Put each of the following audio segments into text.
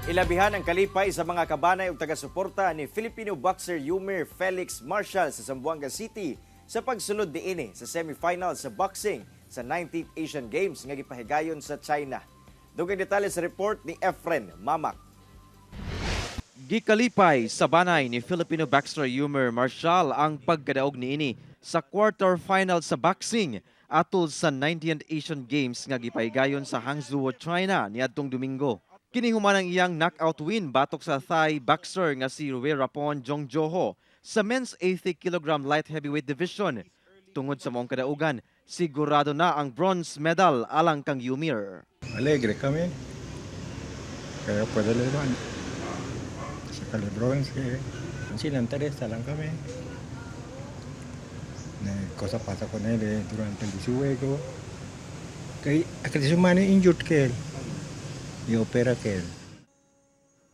Ilabihan ang kalipay sa mga kabanay ug taga-suporta ni Filipino boxer Yumir Felix Marshall sa Zamboanga City sa pagsulod niini sa semifinal sa boxing sa 19th Asian Games nga gipahigayon sa China. Dugay detalye sa report ni Efren Mamak. Gikalipay sa banay ni Filipino boxer Yumir Marshall ang pagkadaog niini sa quarterfinal sa boxing atol sa 19th Asian Games nga gipahigayon sa Hangzhou, China niadtong Domingo. Kini human ang iyang knockout win batok sa Thai boxer nga si Ruerapon Jongjoho sa men's 80 kg light heavyweight division. Tungod sa mong kadaugan, sigurado na ang bronze medal alang kang Yumir. Alegre kami. Kaya pwede naman. Sa bronze eh. Sinanteresa lang kami. Cosa pasa con él durante el juego. Kaya akadisumano injured kel. I-opera kel.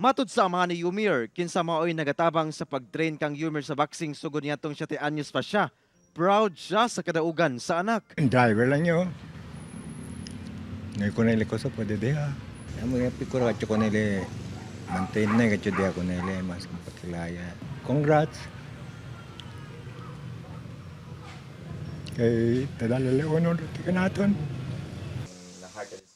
Matud sa amahan ni Yumir, kinsa mao'y nagatabang sa pag-train kang Yumir sa boxing sugod niya tong 7 anyos pa siya. Proud siya sa kadaugan sa anak. Driver lang yun. Ngayon ko na iliko sa pwede deha. Mga pikura ka ko nila maintain na ka deha ko nila mas kapakilaya. Congrats! Kay Tadala Leonor, tika natin.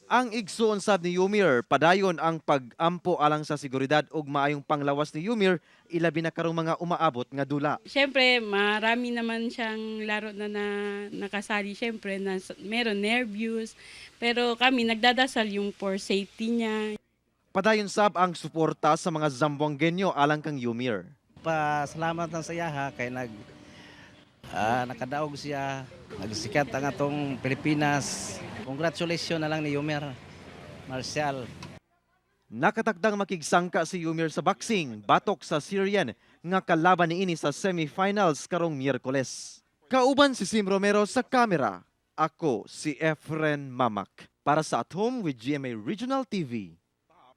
Ang igsuon sad ni Yumir, padayon ang pag-ampo alang sa seguridad ug maayong panglawas ni Yumir, ilabi na karong mga umaabot nga dula. Siyempre, marami naman siyang laro na, nakasali. Siyempre, meron nervous. Pero kami, nagdadasal yung for safety niya. Padayon sab ang suporta sa mga Zamboangueño alang kang Yumir. Pasalamat lang sa iya ha, kay nakadaog siya, nagsikat ang atong Pilipinas. Congratulations na lang ni Yumir Marshall. Nakatakdang makigsangka si Yumir sa boxing, batok sa Syrian nga kalaban niini sa semifinals karong Miyerkules. Kauban si Sim Romero sa kamera. Ako si Efren Mamak para sa At Home with GMA Regional TV.